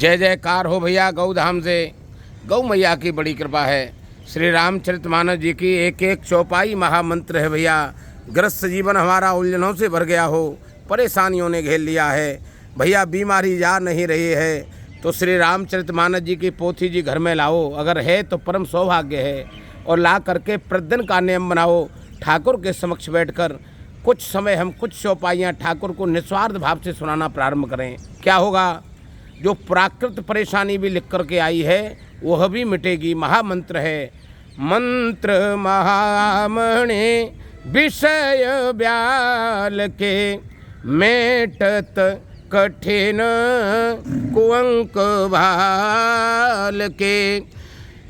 जय जयकार हो भैया गौधाम से। गौ मैया की बड़ी कृपा है। श्री रामचरितमानस जी की एक एक चौपाई महामंत्र है भैया। ग्रस्त जीवन हमारा उलझनों से भर गया हो, परेशानियों ने घेर लिया है भैया, बीमारी जा नहीं रही है, तो श्री रामचरितमानस जी की पोथी जी घर में लाओ। अगर है तो परम सौभाग्य है, और ला करके प्रतिदिन का नियम बनाओ। ठाकुर के समक्ष बैठकर कुछ समय हम कुछ चौपाइयाँ ठाकुर को निस्वार्थ भाव से सुनाना प्रारंभ करें। क्या होगा? जो प्राकृत परेशानी भी लिख करके आई है वह भी मिटेगी। महामंत्र है, मंत्र महामणि विषय ब्याल के, मेटत कठिन कुअंक भाल के।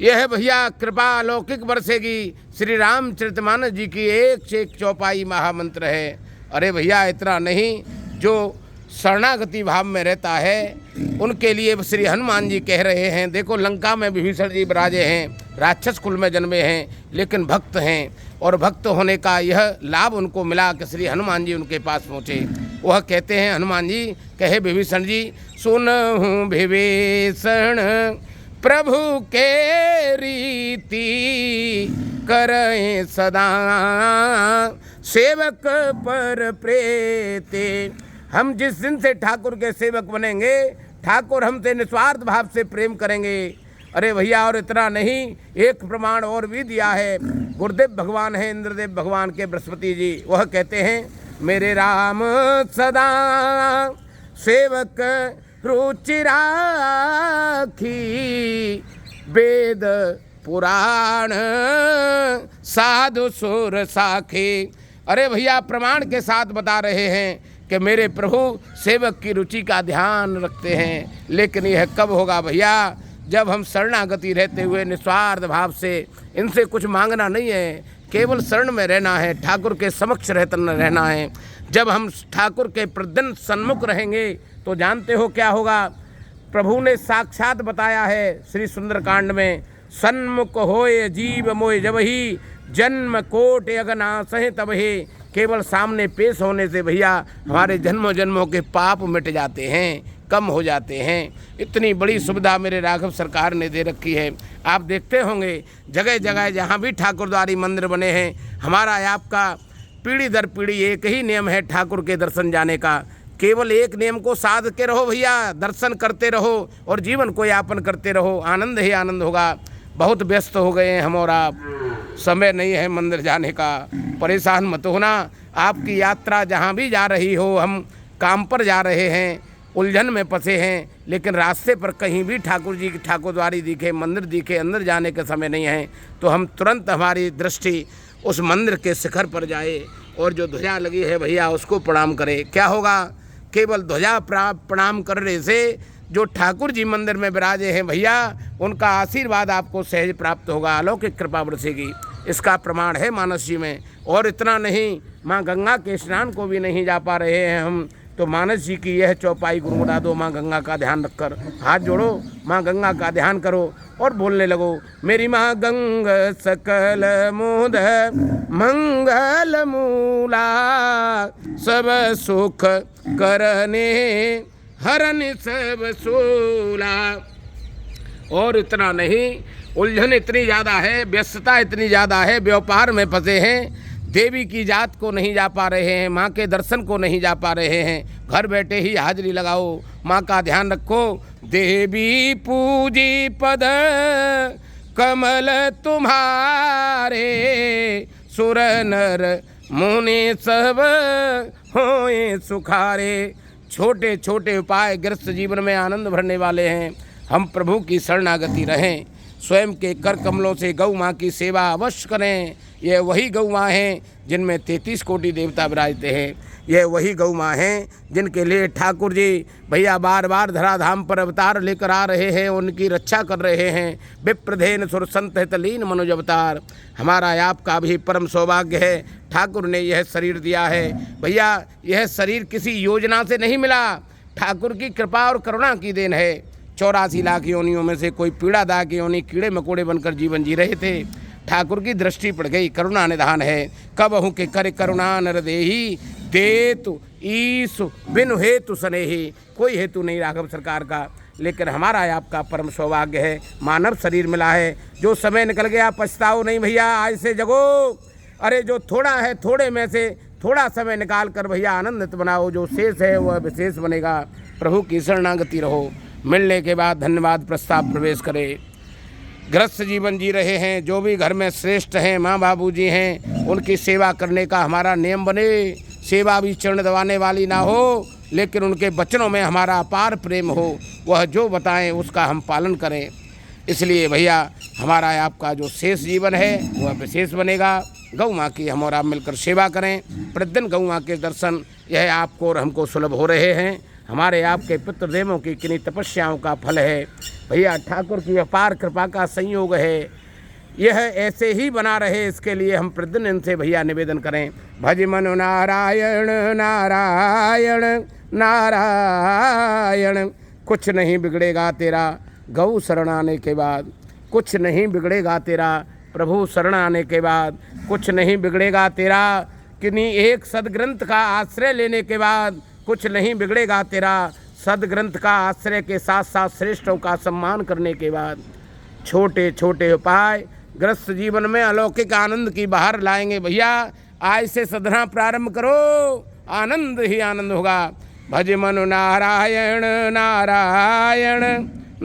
यह भैया कृपा अलौकिक बरसेगी। श्री रामचरितमानस जी की एक से एक चौपाई महामंत्र है। अरे भैया इतना नहीं, जो शरणागति भाव में रहता है उनके लिए श्री हनुमान जी कह रहे हैं। देखो लंका में विभीषण जी विराजे हैं, राक्षस कुल में जन्मे हैं, लेकिन भक्त हैं, और भक्त होने का यह लाभ उनको मिला कि श्री हनुमान जी उनके पास पहुँचे। वह कहते हैं, हनुमान जी कहे विभीषण जी, सुनहु विभीषण प्रभु के रीति, करें सदा सेवक पर प्रीति। हम जिस दिन से ठाकुर के सेवक बनेंगे, ठाकुर हमसे निस्वार्थ भाव से प्रेम करेंगे। अरे भैया और इतना नहीं, एक प्रमाण और भी दिया है। गुरुदेव भगवान है, इंद्रदेव भगवान के बृहस्पति जी, वह कहते हैं, मेरे राम सदा सेवक रुचि राखी, वेद पुराण साधु सुर साखी। अरे भैया प्रमाण के साथ बता रहे हैं कि मेरे प्रभु सेवक की रुचि का ध्यान रखते हैं। लेकिन यह कब होगा भैया? जब हम शरणागति रहते हुए निस्वार्थ भाव से, इनसे कुछ मांगना नहीं है, केवल शरण में रहना है, ठाकुर के समक्ष रहना है। जब हम ठाकुर के प्रतिदिन सन्मुख रहेंगे तो जानते हो क्या होगा? प्रभु ने साक्षात बताया है श्री सुंदरकांड में, सन्मुख होए जीव मोय जबहि, जन्म कोट अगनासहि तबहि। केवल सामने पेश होने से भैया हमारे जन्मों जन्मों के पाप मिट जाते हैं, कम हो जाते हैं। इतनी बड़ी सुविधा मेरे राघव सरकार ने दे रखी है। आप देखते होंगे जगह जगह जहाँ भी ठाकुरद्वारी मंदिर बने हैं, हमारा आपका पीढ़ी दर पीढ़ी एक ही नियम है ठाकुर के दर्शन जाने का। केवल एक नियम को साध के रहो भैया, दर्शन करते रहो और जीवन को यापन करते रहो, आनंद ही आनंद होगा। बहुत व्यस्त हो गए हैं हम और आप, समय नहीं है मंदिर जाने का। परेशान मत होना, आपकी यात्रा जहाँ भी जा रही हो, हम काम पर जा रहे हैं, उलझन में फंसे हैं, लेकिन रास्ते पर कहीं भी ठाकुर जी की ठाकुरद्वारी दिखे, मंदिर दिखे, अंदर जाने का समय नहीं है, तो हम तुरंत हमारी दृष्टि उस मंदिर के शिखर पर जाए और जो ध्वजा लगी है भैया उसको प्रणाम करें। क्या होगा? केवल ध्वजा प्रणाम करने से जो ठाकुर जी मंदिर में विराजे हैं भैया, उनका आशीर्वाद आपको सहज प्राप्त होगा, अलौकिक कृपा बरसेगी। इसका प्रमाण है मानस जी में। और इतना नहीं, माँ गंगा के स्नान को भी नहीं जा पा रहे हैं हम, तो मानस जी की यह चौपाई गुनगुना दो। माँ गंगा का ध्यान रखकर हाथ जोड़ो, माँ गंगा का ध्यान करो और बोलने लगो, मेरी माँ गंग सकल मुद मंगल मूला, सब सुख करने हरन सब सूला। और इतना नहीं, उलझन इतनी ज़्यादा है, व्यस्तता इतनी ज़्यादा है, व्यापार में फंसे हैं, देवी की जात को नहीं जा पा रहे हैं, माँ के दर्शन को नहीं जा पा रहे हैं। घर बैठे ही हाजिरी लगाओ, माँ का ध्यान रखो। देवी पूजी पद कमल तुम्हारे, सुर नर मुनि सब होए सुखारे। छोटे छोटे उपाय गृहस्थ जीवन में आनंद भरने वाले हैं। हम प्रभु की शरणागति रहें, स्वयं के कर कमलों से गौ माँ की सेवा अवश्य करें। यह वही गौ माँ हैं जिनमें 33 कोटि देवता विराजते हैं। यह वही गौ माँ हैं जिनके लिए ठाकुर जी भैया बार बार धराधाम पर अवतार लेकर आ रहे हैं, उनकी रक्षा कर रहे हैं। विप्रधेन सुर संत हितलीन मनुज अवतार। हमारा आपका भी परम सौभाग्य है, ठाकुर ने यह शरीर दिया है भैया। यह शरीर किसी योजना से नहीं मिला, ठाकुर की कृपा और करुणा की देन है। 84 लाख योनियों में से कोई पीड़ादायक योनि कीड़े मकोड़े बनकर जीवन जी रहे थे, ठाकुर की दृष्टि पड़ गई, करुणा निधान है। कबहु के कर करुणा नर देही, देतु ईसु बिनु हेतु सनेही। कोई हेतु नहीं राघव सरकार का, लेकिन हमारा आपका परम सौभाग्य है, मानव शरीर मिला है। जो समय निकल गया पछताओ नहीं भैया, आज से जगो। अरे जो थोड़ा है थोड़े में से थोड़ा समय निकाल कर भैया आनंदित बनाओ, जो शेष है वह विशेष बनेगा। प्रभु की शरणागति रहो। मिलने के बाद धन्यवाद प्रस्ताव प्रवेश करें। गृहस्थ जीवन जी रहे हैं, जो भी घर में श्रेष्ठ हैं, माँ बाबूजी हैं, उनकी सेवा करने का हमारा नियम बने। सेवा भी चरण दबाने वाली ना हो, लेकिन उनके वचनों में हमारा अपार प्रेम हो। वह जो बताएं उसका हम पालन करें। इसलिए भैया हमारा आपका जो शेष जीवन है वह विशेष बनेगा। गौ माँ की हम और आप मिलकर सेवा करें। प्रतिदिन गौ माँ के दर्शन यह आपको और हमको सुलभ हो रहे हैं। हमारे आपके पितृदेवों की किन्हीं तपस्याओं का फल है। भैया ठाकुर की अपार कृपा का संयोग है। यह ऐसे ही बना रहे, इसके लिए हम प्रतिदिन इनसे भैया निवेदन करें। भज मनु नारायण नारायण नारायण। कुछ नहीं बिगड़ेगा तेरा गौ शरण आने के बाद, कुछ नहीं बिगड़ेगा तेरा प्रभु शरण आने के बाद, कुछ नहीं बिगड़ेगा तेरा किन्हीं एक सदग्रंथ का आश्रय लेने के बाद, कुछ नहीं बिगड़ेगा तेरा सदग्रंथ का आश्रय के साथ साथ श्रेष्ठों का सम्मान करने के बाद। छोटे छोटे उपाय गृहस्थ जीवन में अलौकिक आनंद की बाहर लाएंगे। भैया आज से साधना प्रारंभ करो, आनंद ही आनंद होगा। भज मनु नारायण नारायण